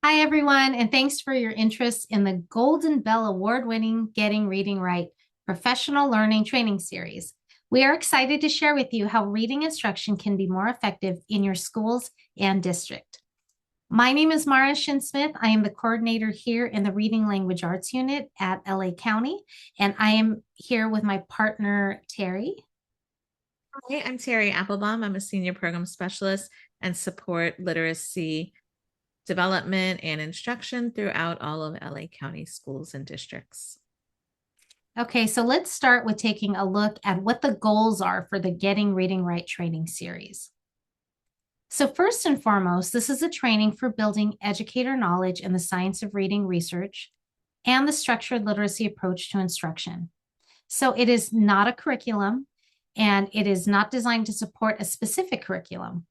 Hi, everyone, and thanks for your interest in the Golden Bell Award-winning Getting Reading Right professional learning training series. We are excited to share with you how reading instruction can be more effective in your schools and district. My name is Mara Shin-Smith. I am the coordinator here in the Reading Language Arts Unit at LA County, and I am here with my partner, Terry. Hi, I'm Terry Applebaum. I'm a senior program specialist and support literacy development and instruction throughout all of LA County schools and districts. Okay, so let's start with taking a look at what the goals are for the Getting Reading Right training series. So, first and foremost, this is a training for building educator knowledge in the science of reading research and the structured literacy approach to instruction. So, it is not a curriculum and it is not designed to support a specific curriculum.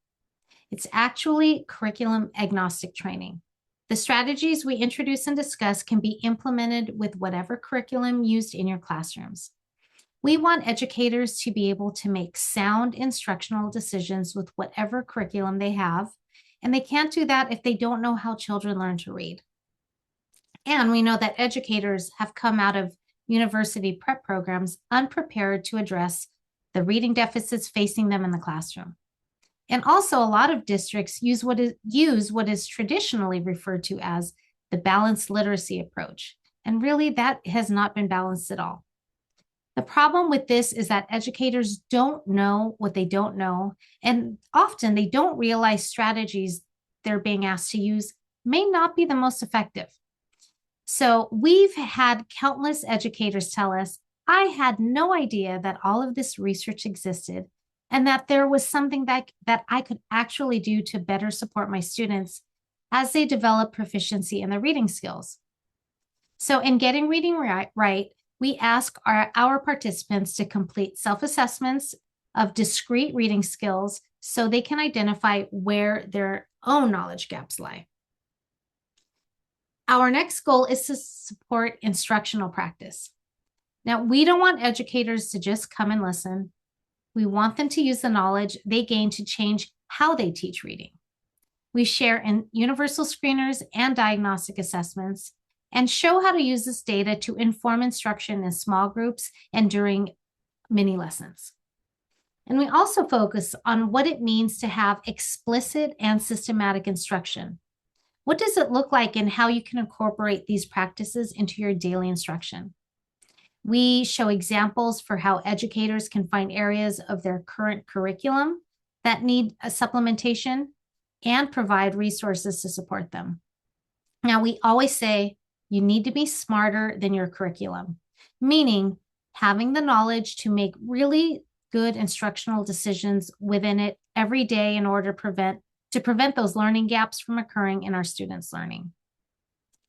It's actually curriculum agnostic training. The strategies we introduce and discuss can be implemented with whatever curriculum used in your classrooms. We want educators to be able to make sound instructional decisions with whatever curriculum they have, and they can't do that if they don't know how children learn to read. And we know that educators have come out of university prep programs unprepared to address the reading deficits facing them in the classroom. And also, a lot of districts use what is traditionally referred to as the balanced literacy approach. And really, that has not been balanced at all. The problem with this is that educators don't know what they don't know, and often they don't realize strategies they're being asked to use may not be the most effective. So we've had countless educators tell us, I had no idea that all of this research existed and that there was something that I could actually do to better support my students as they develop proficiency in their reading skills. So in Getting Reading Right, we ask our participants to complete self-assessments of discrete reading skills so they can identify where their own knowledge gaps lie. Our next goal is to support instructional practice. Now, we don't want educators to just come and listen. We want them to use the knowledge they gain to change how they teach reading. We share in universal screeners and diagnostic assessments and show how to use this data to inform instruction in small groups and during mini lessons. And we also focus on what it means to have explicit and systematic instruction. What does it look like and how you can incorporate these practices into your daily instruction? We show examples for how educators can find areas of their current curriculum that need a supplementation and provide resources to support them. Now, we always say you need to be smarter than your curriculum, meaning having the knowledge to make really good instructional decisions within it every day in order to prevent those learning gaps from occurring in our students' learning.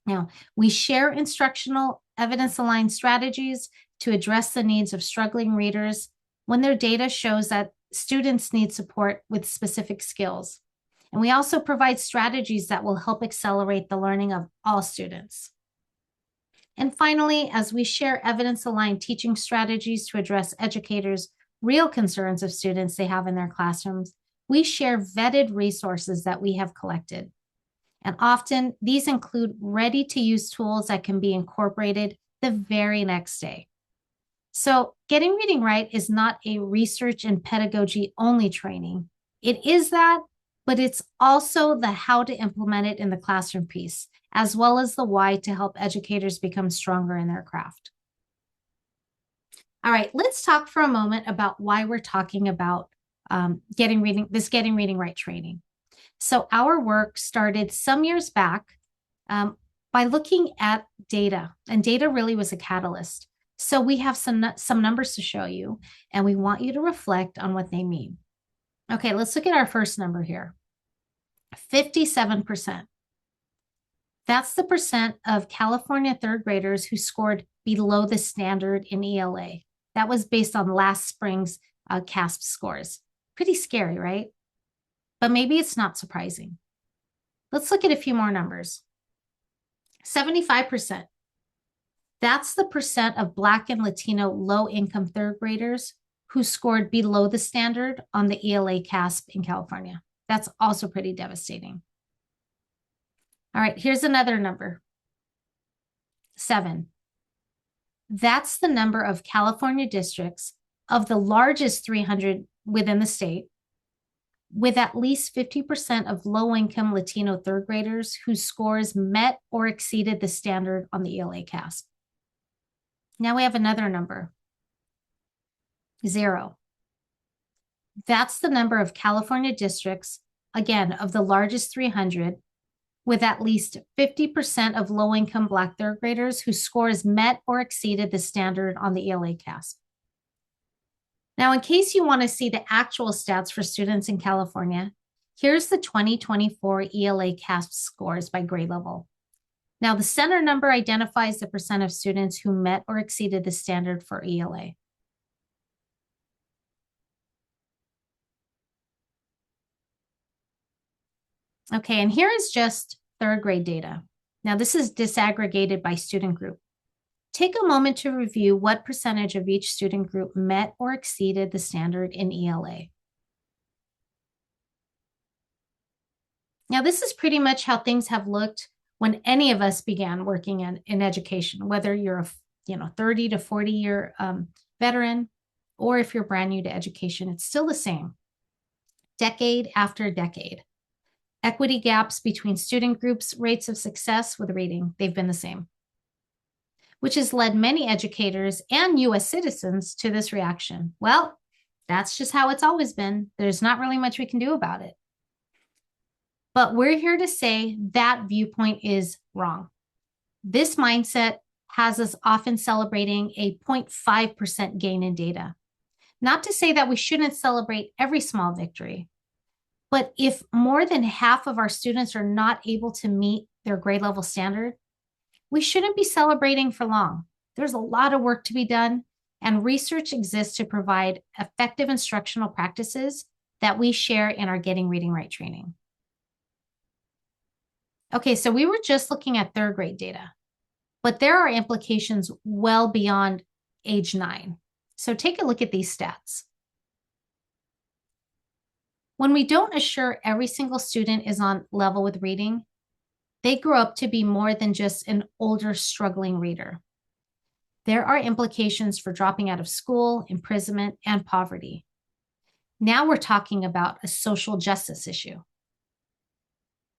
Now, we share instructional evidence-aligned strategies to address the needs of struggling readers when their data shows that students need support with specific skills. And we also provide strategies that will help accelerate the learning of all students. And finally, as we share evidence-aligned teaching strategies to address educators' real concerns of students they have in their classrooms, we share vetted resources that we have collected. And often these include ready-to-use tools that can be incorporated the very next day. So Getting Reading Right is not a research and pedagogy only training. It is that, but it's also the how to implement it in the classroom piece, as well as the why to help educators become stronger in their craft. All right, let's talk for a moment about why we're talking about Getting Reading Right training. So our work started some years back by looking at data, and data really was a catalyst. So we have some numbers to show you, and we want you to reflect on what they mean. Okay, let's look at our first number here. 57%. That's the percent of California third graders who scored below the standard in ELA. That was based on last spring's CASP scores. Pretty scary, right? But maybe it's not surprising. Let's look at a few more numbers. 75%. That's the percent of Black and Latino low-income third graders who scored below the standard on the ELA CASP in California. That's also pretty devastating. All right, here's another number. 7. That's the number of California districts of the largest 300 within the state, with at least 50% of low-income Latino third graders whose scores met or exceeded the standard on the ELA CASP. Now we have another number. 0. That's the number of California districts, again, of the largest 300, with at least 50% of low-income Black third graders whose scores met or exceeded the standard on the ELA CASP. Now, in case you want to see the actual stats for students in California, here's the 2024 ELA CASP scores by grade level. Now, the center number identifies the percent of students who met or exceeded the standard for ELA. Okay, and here is just third grade data. Now, this is disaggregated by student group. Take a moment to review what percentage of each student group met or exceeded the standard in ELA. Now, this is pretty much how things have looked when any of us began working in education, whether you're a 30 to 40 year veteran, or if you're brand new to education, it's still the same, decade after decade. Equity gaps between student groups' rates of success with reading, they've been the same, which has led many educators and US citizens to this reaction. Well, that's just how it's always been. There's not really much we can do about it. But we're here to say that viewpoint is wrong. This mindset has us often celebrating a 0.5% gain in data. Not to say that we shouldn't celebrate every small victory, but if more than half of our students are not able to meet their grade level standard, we shouldn't be celebrating for long. There's a lot of work to be done, and research exists to provide effective instructional practices that we share in our Getting Reading Right training. Okay, so we were just looking at third grade data, but there are implications well beyond age 9. So take a look at these stats. When we don't assure every single student is on level with reading, they grow up to be more than just an older, struggling reader. There are implications for dropping out of school, imprisonment, and poverty. Now we're talking about a social justice issue.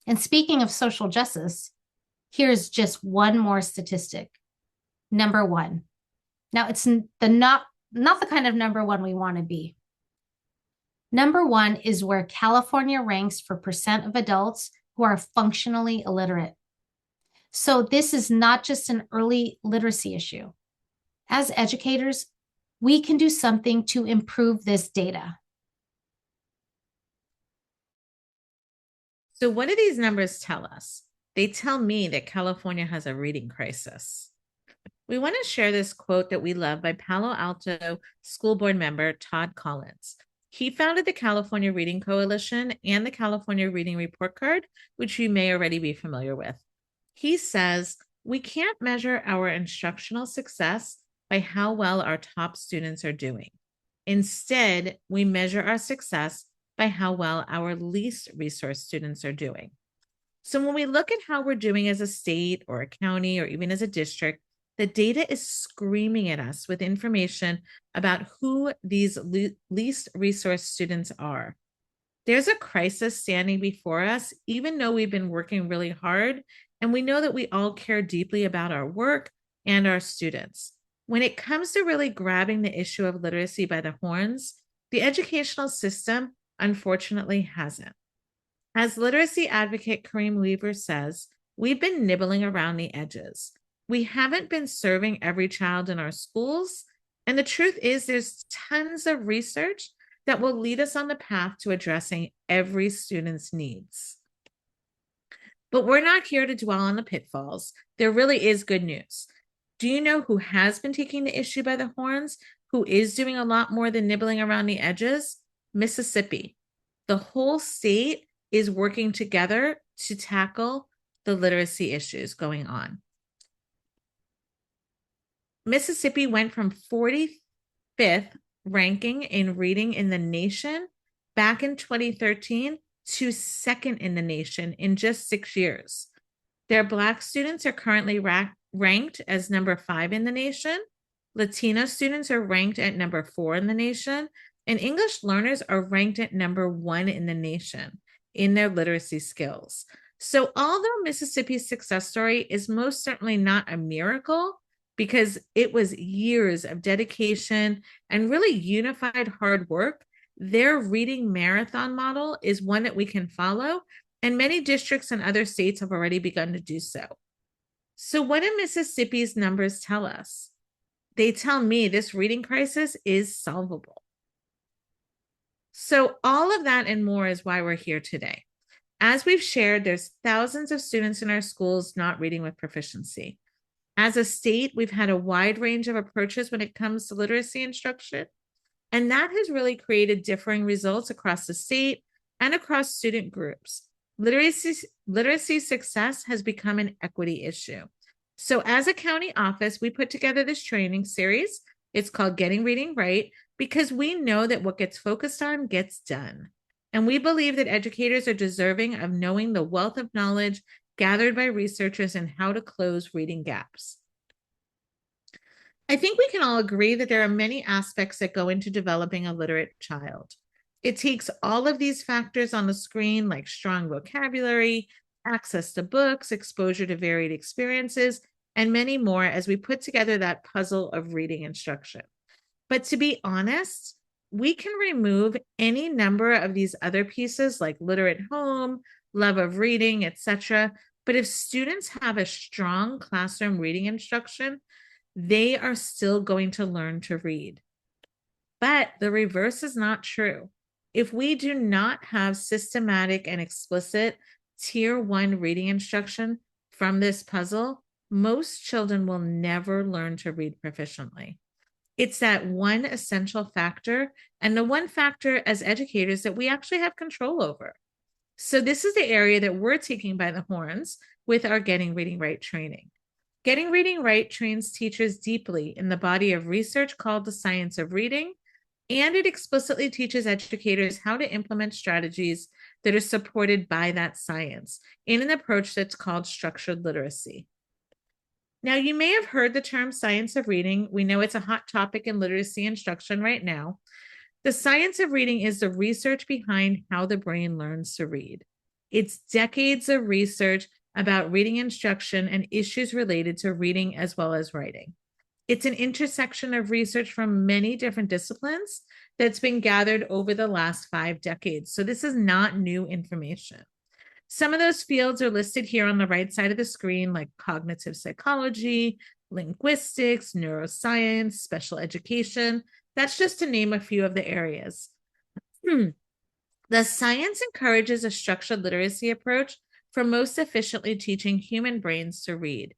And speaking of social justice, here's just one more statistic. Number 1. Now, it's not the kind of number 1 we want to be. Number 1 is where California ranks for percent of adults who are functionally illiterate. So this is not just an early literacy issue. As educators, we can do something to improve this data. So what do these numbers tell us? They tell me that California has a reading crisis. We want to share this quote that we love by Palo Alto School Board member Todd Collins. He founded the California Reading Coalition and the California Reading Report Card, which you may already be familiar with. He says, we can't measure our instructional success by how well our top students are doing. Instead, we measure our success by how well our least resource students are doing. So when we look at how we're doing as a state or a county or even as a district, the data is screaming at us with information about who these least resource students are. There's a crisis standing before us, even though we've been working really hard, and we know that we all care deeply about our work and our students. When it comes to really grabbing the issue of literacy by the horns, the educational system unfortunately hasn't. As literacy advocate Kareem Weaver says, we've been nibbling around the edges. We haven't been serving every child in our schools. And the truth is there's tons of research that will lead us on the path to addressing every student's needs. But we're not here to dwell on the pitfalls. There really is good news. Do you know who has been taking the issue by the horns? Who is doing a lot more than nibbling around the edges? Mississippi. The whole state is working together to tackle the literacy issues going on. Mississippi went from 45th ranking in reading in the nation back in 2013 to second in the nation in just 6 years. Their Black students are currently ranked as number 5 in the nation. Latino students are ranked at number 4 in the nation. And English learners are ranked at number 1 in the nation in their literacy skills. So, although Mississippi's success story is most certainly not a miracle, because it was years of dedication and really unified hard work, their reading marathon model is one that we can follow, and many districts and other states have already begun to do so. So, what do Mississippi's numbers tell us? They tell me this reading crisis is solvable. So, all of that and more is why we're here today. As we've shared, there's thousands of students in our schools not reading with proficiency. As a state, we've had a wide range of approaches when it comes to literacy instruction, and that has really created differing results across the state and across student groups. Literacy success has become an equity issue. So as a county office, we put together this training series. It's called Getting Reading Right, because we know that what gets focused on gets done. And we believe that educators are deserving of knowing the wealth of knowledge gathered by researchers and how to close reading gaps. I think we can all agree that there are many aspects that go into developing a literate child. It takes all of these factors on the screen, like strong vocabulary, access to books, exposure to varied experiences, and many more as we put together that puzzle of reading instruction. But to be honest, we can remove any number of these other pieces like literate home, love of reading, etc. But if students have a strong classroom reading instruction, they are still going to learn to read. But the reverse is not true. If we do not have systematic and explicit tier 1 reading instruction from this puzzle, most children will never learn to read proficiently. It's that one essential factor, and the one factor as educators that we actually have control over. So this is the area that we're taking by the horns with our Getting Reading Right training. Getting Reading Right trains teachers deeply in the body of research called the science of reading, and it explicitly teaches educators how to implement strategies that are supported by that science in an approach that's called structured literacy. Now, you may have heard the term science of reading. We know it's a hot topic in literacy instruction right now. The science of reading is the research behind how the brain learns to read. It's decades of research about reading instruction and issues related to reading as well as writing. It's an intersection of research from many different disciplines that's been gathered over the last 5 decades. So this is not new information. Some of those fields are listed here on the right side of the screen, like cognitive psychology, linguistics, neuroscience, special education. That's just to name a few of the areas. The science encourages a structured literacy approach for most efficiently teaching human brains to read.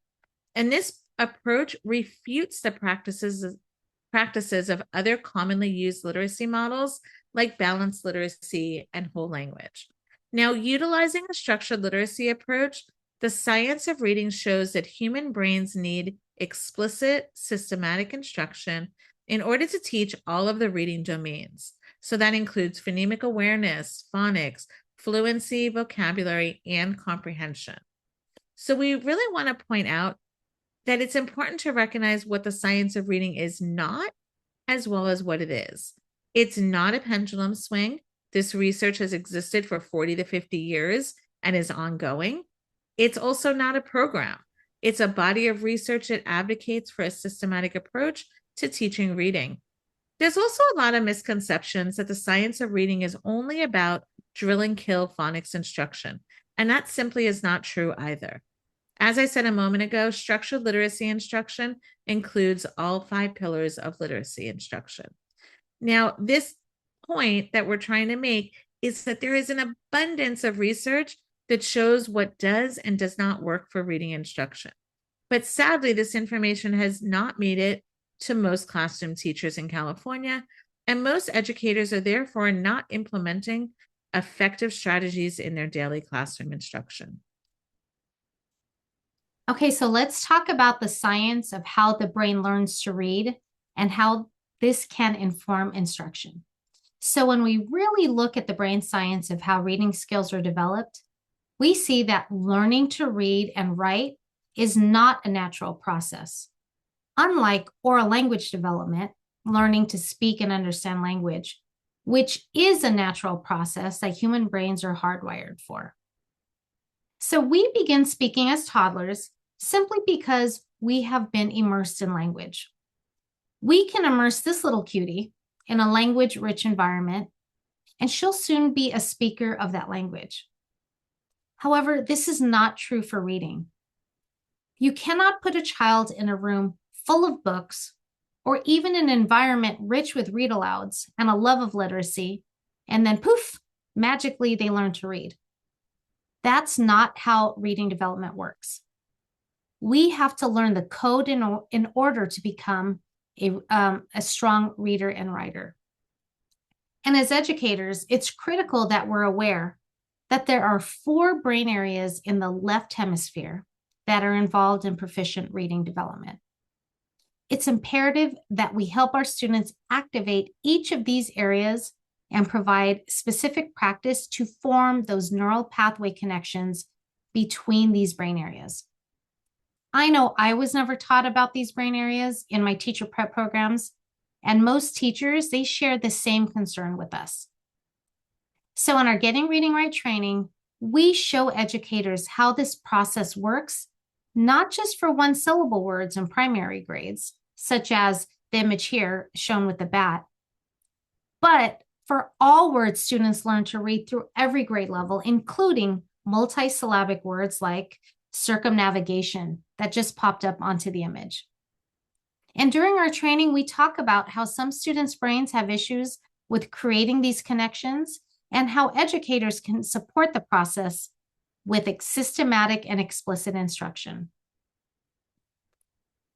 And this approach refutes the practices of other commonly used literacy models like balanced literacy and whole language. Now, utilizing a structured literacy approach, the science of reading shows that human brains need explicit, systematic instruction in order to teach all of the reading domains. So that includes phonemic awareness, phonics, fluency, vocabulary, and comprehension. So we really want to point out that it's important to recognize what the science of reading is not, as well as what it is. It's not a pendulum swing. This research has existed for 40 to 50 years and is ongoing. It's also not a program. It's a body of research that advocates for a systematic approach to teaching reading. There's also a lot of misconceptions that the science of reading is only about drill and kill phonics instruction, and that simply is not true either. As I said a moment ago, structured literacy instruction includes all 5 pillars of literacy instruction. Now, this point that we're trying to make is that there is an abundance of research that shows what does and does not work for reading instruction. But sadly, this information has not made it to most classroom teachers in California, and most educators are therefore not implementing effective strategies in their daily classroom instruction. Okay, so let's talk about the science of how the brain learns to read and how this can inform instruction. So when we really look at the brain science of how reading skills are developed, we see that learning to read and write is not a natural process. Unlike oral language development, learning to speak and understand language, which is a natural process that human brains are hardwired for. So we begin speaking as toddlers simply because we have been immersed in language. We can immerse this little cutie in a language-rich environment, and she'll soon be a speaker of that language. However, this is not true for reading. You cannot put a child in a room full of books or even an environment rich with read alouds and a love of literacy, and then poof, magically they learn to read. That's not how reading development works. We have to learn the code in order to become a strong reader and writer. And as educators, it's critical that we're aware that there are 4 brain areas in the left hemisphere that are involved in proficient reading development. It's imperative that we help our students activate each of these areas and provide specific practice to form those neural pathway connections between these brain areas. I know I was never taught about these brain areas in my teacher prep programs, and most teachers, they share the same concern with us. So in our Getting Reading Right training, we show educators how this process works, not just for one-syllable words in primary grades, such as the image here shown with the bat, but for all words students learn to read through every grade level, including multisyllabic words like circumnavigation that just popped up onto the image. And during our training, we talk about how some students' brains have issues with creating these connections and how educators can support the process with systematic and explicit instruction.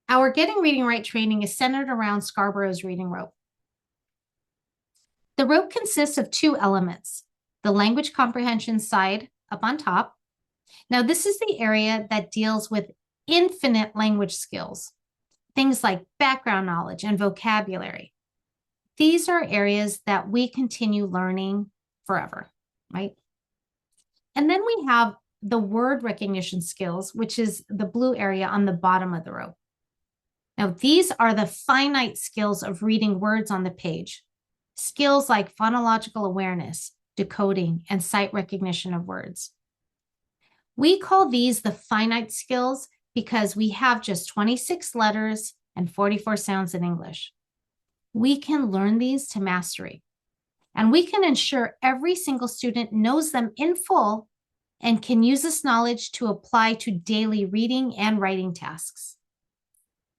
Our Getting Reading Right training is centered around Scarborough's reading rope. The rope consists of 2 elements, the language comprehension side up on top. Now, this is the area that deals with infinite language skills, things like background knowledge and vocabulary. These are areas that we continue learning forever, right? And then we have the word recognition skills, which is the blue area on the bottom of the rope. Now, these are the finite skills of reading words on the page, skills like phonological awareness, decoding, and sight recognition of words. We call these the finite skills because we have just 26 letters and 44 sounds in English. We can learn these to mastery, and we can ensure every single student knows them in full and can use this knowledge to apply to daily reading and writing tasks.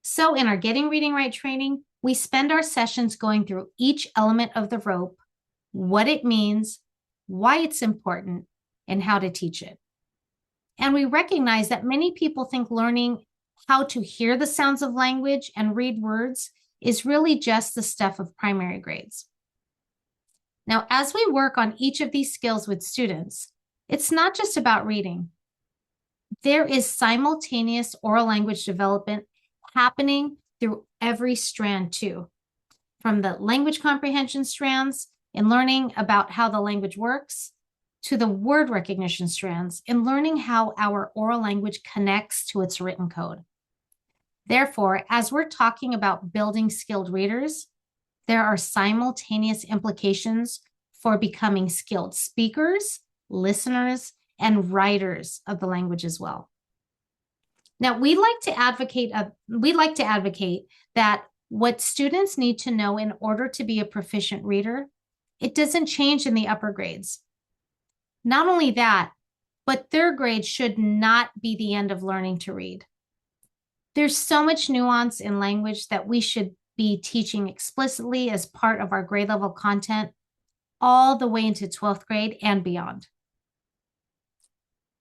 So in our Getting Reading Right training, we spend our sessions going through each element of the rope, what it means, why it's important, and how to teach it. And we recognize that many people think learning how to hear the sounds of language and read words is really just the stuff of primary grades. Now, as we work on each of these skills with students, it's not just about reading. There is simultaneous oral language development happening through every strand too, from the language comprehension strands in learning about how the language works, to the word recognition strands in learning how our oral language connects to its written code. Therefore, as we're talking about building skilled readers, there are simultaneous implications for becoming skilled speakers, listeners, and writers of the language as well. Now, we like to advocate that what students need to know in order to be a proficient reader, it doesn't change in the upper grades. Not only that, but 3rd grade should not be the end of learning to read. There's so much nuance in language that we should be teaching explicitly as part of our grade level content all the way into 12th grade and beyond.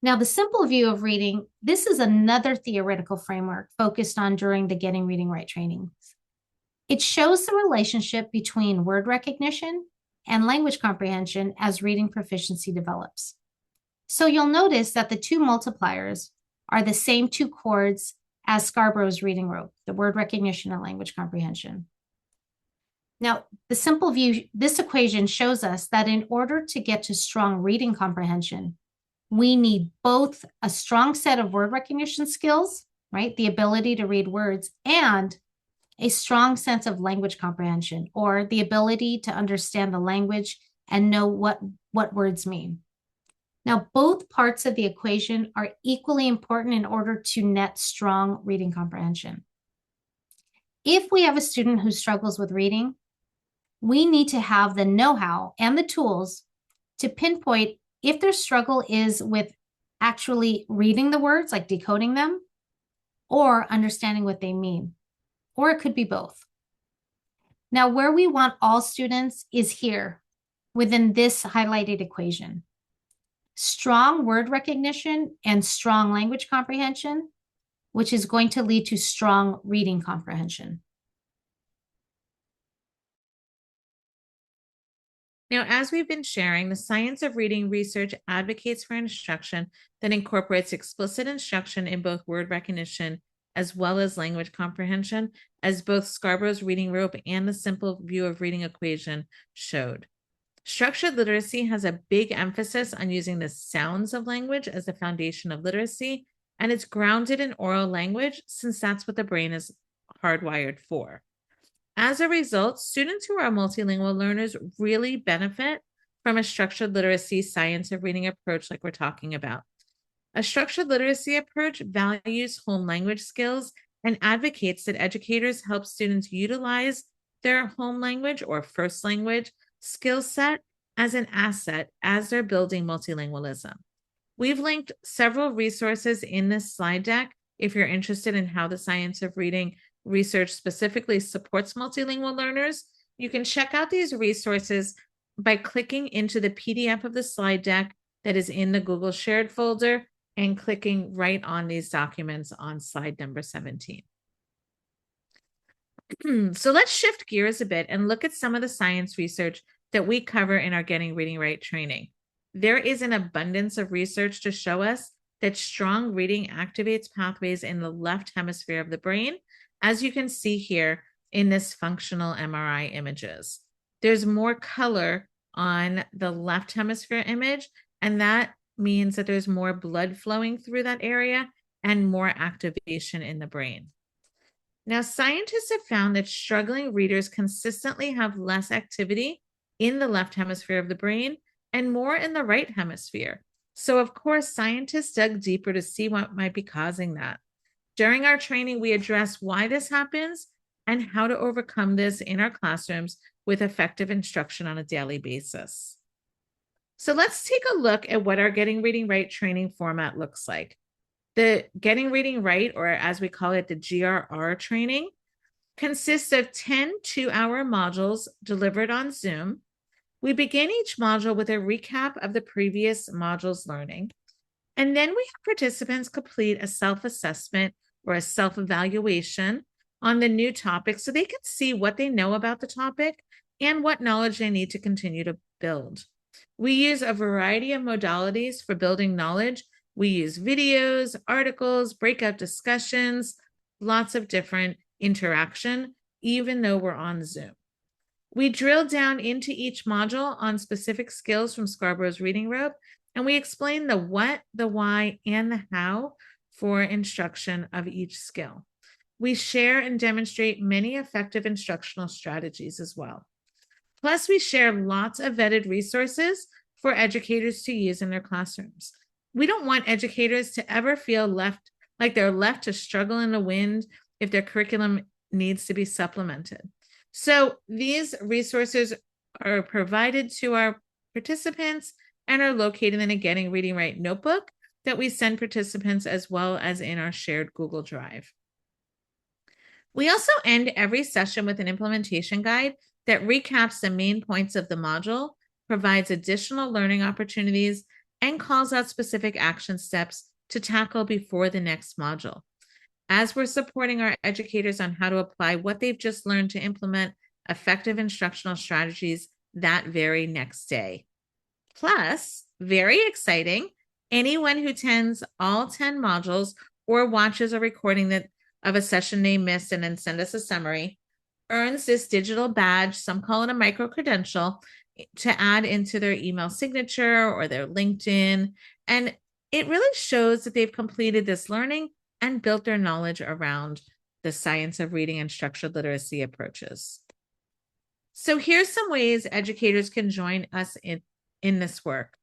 Now, the simple view of reading, this is another theoretical framework focused on during the Getting Reading Right trainings. It shows the relationship between word recognition and language comprehension as reading proficiency develops. So you'll notice that the 2 multipliers are the same 2 chords as Scarborough's reading rope, the word recognition and language comprehension. Now, the simple view, this equation shows us that in order to get to strong reading comprehension, we need both a strong set of word recognition skills, right? The ability to read words, and a strong sense of language comprehension, or the ability to understand the language and know what words mean. Now, both parts of the equation are equally important in order to net strong reading comprehension. If we have a student who struggles with reading, we need to have the know-how and the tools to pinpoint if their struggle is with actually reading the words, like decoding them, or understanding what they mean, or it could be both. Now, where we want all students is here within this highlighted equation. Strong word recognition and strong language comprehension, which is going to lead to strong reading comprehension. Now, as we've been sharing, the science of reading research advocates for instruction that incorporates explicit instruction in both word recognition as well as language comprehension, as both Scarborough's reading rope and the simple view of reading equation showed. Structured literacy has a big emphasis on using the sounds of language as the foundation of literacy, and it's grounded in oral language since that's what the brain is hardwired for. As a result, students who are multilingual learners really benefit from a structured literacy science of reading approach like we're talking about. A structured literacy approach values home language skills and advocates that educators help students utilize their home language or first language skill set as an asset as they're building multilingualism. We've linked several resources in this slide deck if you're interested in how the science of reading research specifically supports multilingual learners. You can check out these resources by clicking into the PDF of the slide deck that is in the Google Shared folder and clicking right on these documents on slide number 17. So let's shift gears a bit and look at some of the science research that we cover in our Getting Reading Right training. There is an abundance of research to show us that strong reading activates pathways in the left hemisphere of the brain, as you can see here in this functional MRI images. There's more color on the left hemisphere image, and that means that there's more blood flowing through that area and more activation in the brain. Now, scientists have found that struggling readers consistently have less activity in the left hemisphere of the brain and more in the right hemisphere. So, of course, scientists dug deeper to see what might be causing that. During our training, we addressed why this happens and how to overcome this in our classrooms with effective instruction on a daily basis. So let's take a look at what our Getting Reading Right training format looks like. The Getting Reading Right, or as we call it, the GRR training, consists of 10 two-hour modules delivered on Zoom. We begin each module with a recap of the previous module's learning, and then we have participants complete a self-assessment or a self-evaluation on the new topic so they can see what they know about the topic and what knowledge they need to continue to build. We use a variety of modalities for building knowledge. We use videos, articles, breakout discussions, lots of different interaction, even though we're on Zoom. We drill down into each module on specific skills from Scarborough's reading rope, and we explain the what, the why, and the how for instruction of each skill. We share and demonstrate many effective instructional strategies as well. Plus, we share lots of vetted resources for educators to use in their classrooms. We don't want educators to ever feel like they're left to struggle in the wind if their curriculum needs to be supplemented. So these resources are provided to our participants and are located in a Getting Reading Right notebook that we send participants as well as in our shared Google Drive. We also end every session with an implementation guide that recaps the main points of the module, provides additional learning opportunities, and calls out specific action steps to tackle before the next module. As we're supporting our educators on how to apply what they've just learned to implement effective instructional strategies that very next day. Plus, very exciting, anyone who attends all 10 modules or watches a recording of a session they missed and then send us a summary earns this digital badge, some call it a micro-credential, to add into their email signature or their LinkedIn. And It really shows that they've completed this learning and built their knowledge around the science of reading and structured literacy approaches. So here's some ways educators can join us in this work.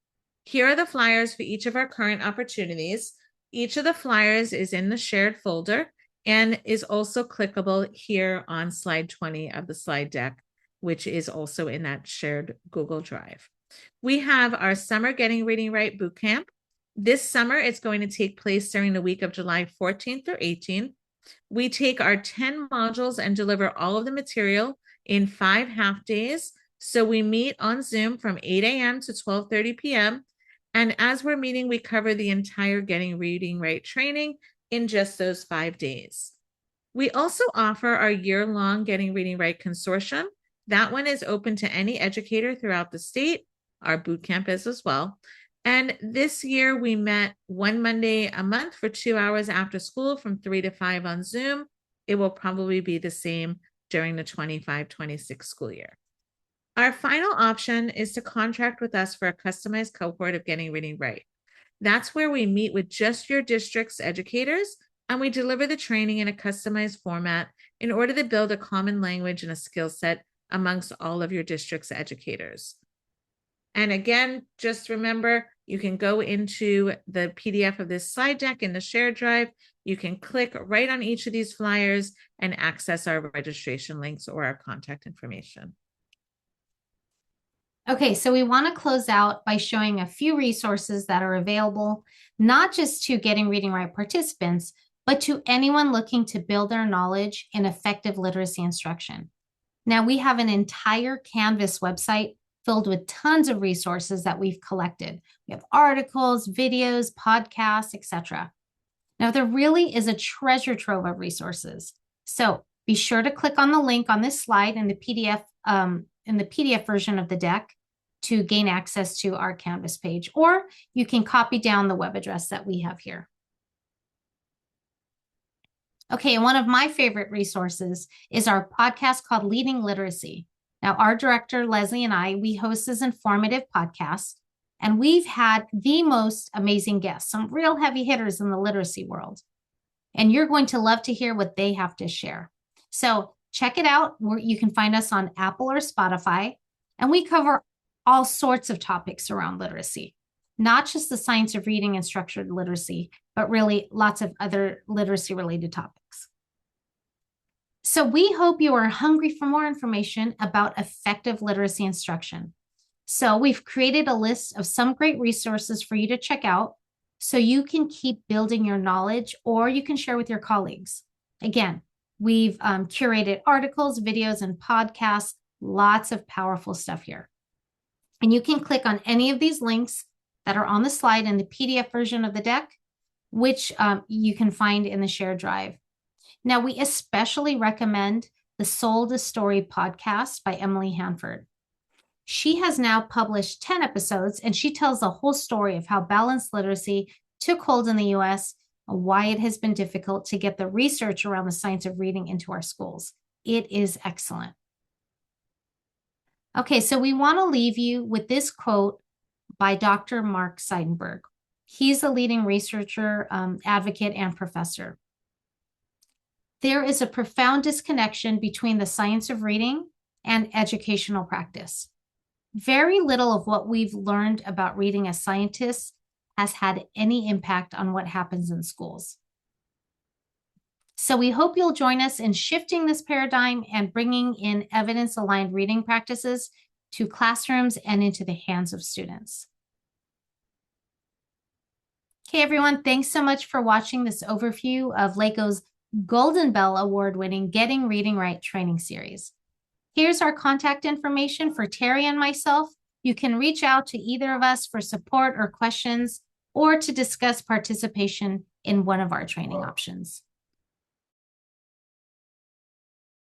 Here are the flyers for each of our current opportunities. Each of the flyers is in the shared folder and is also clickable here on slide 20 of the slide deck, which is also in that shared Google Drive. We have our Summer Getting Reading Right Bootcamp. This summer, it's going to take place during the week of July 14th through 18th. We take our 10 modules and deliver all of the material in 5 half days. So we meet on Zoom from 8 a.m. to 12:30 p.m. And as we're meeting, we cover the entire Getting Reading Right training in just those 5 days. We also offer our year-long Getting Reading Right Consortium. That one is open to any educator throughout the state. Our bootcamp is as well. And this year we met one Monday a month for 2 hours after school from 3 to 5 on Zoom. It will probably be the same during the 25-26 school year. Our final option is to contract with us for a customized cohort of Getting Reading Right. That's where we meet with just your district's educators and we deliver the training in a customized format in order to build a common language and a skill set amongst all of your district's educators. And again, just remember, you can go into the PDF of this slide deck in the shared drive. You can click right on each of these flyers and access our registration links or our contact information. Okay, so we want to close out by showing a few resources that are available, not just to Getting Reading Right participants, but to anyone looking to build their knowledge in effective literacy instruction. Now, we have an entire Canvas website filled with tons of resources that we've collected. We have articles, videos, podcasts, etc. Now, there really is a treasure trove of resources. So be sure to click on the link on this slide in the PDF version of the deck to gain access to our Canvas page, or you can copy down the web address that we have here. Okay, and one of my favorite resources is our podcast called Leading Literacy. Now, our director, Leslie, and I, we host this informative podcast, and we've had the most amazing guests, some real heavy hitters in the literacy world. And you're going to love to hear what they have to share. So check it out. You can find us on Apple or Spotify, and we cover all sorts of topics around literacy, not just the science of reading and structured literacy, but really lots of other literacy-related topics. So we hope you are hungry for more information about effective literacy instruction. So we've created a list of some great resources for you to check out so you can keep building your knowledge or you can share with your colleagues. Again, we've curated articles, videos, and podcasts, lots of powerful stuff here. And you can click on any of these links that are on the slide in the PDF version of the deck, which you can find in the shared drive. Now, we especially recommend the Soul to Story podcast by Emily Hanford. She has now published 10 episodes, and she tells the whole story of how balanced literacy took hold in the U.S., and why it has been difficult to get the research around the science of reading into our schools. It is excellent. Okay, so we want to leave you with this quote by Dr. Mark Seidenberg. He's a leading researcher, advocate, and professor. There is a profound disconnection between the science of reading and educational practice. Very little of what we've learned about reading as scientists has had any impact on what happens in schools. So we hope you'll join us in shifting this paradigm and bringing in evidence-aligned reading practices to classrooms and into the hands of students. Okay, everyone, thanks so much for watching this overview of LACO's Golden Bell Award-winning Getting Reading Right training series. Here's our contact information for Terry and myself. You can reach out to either of us for support or questions, or to discuss participation in one of our training options.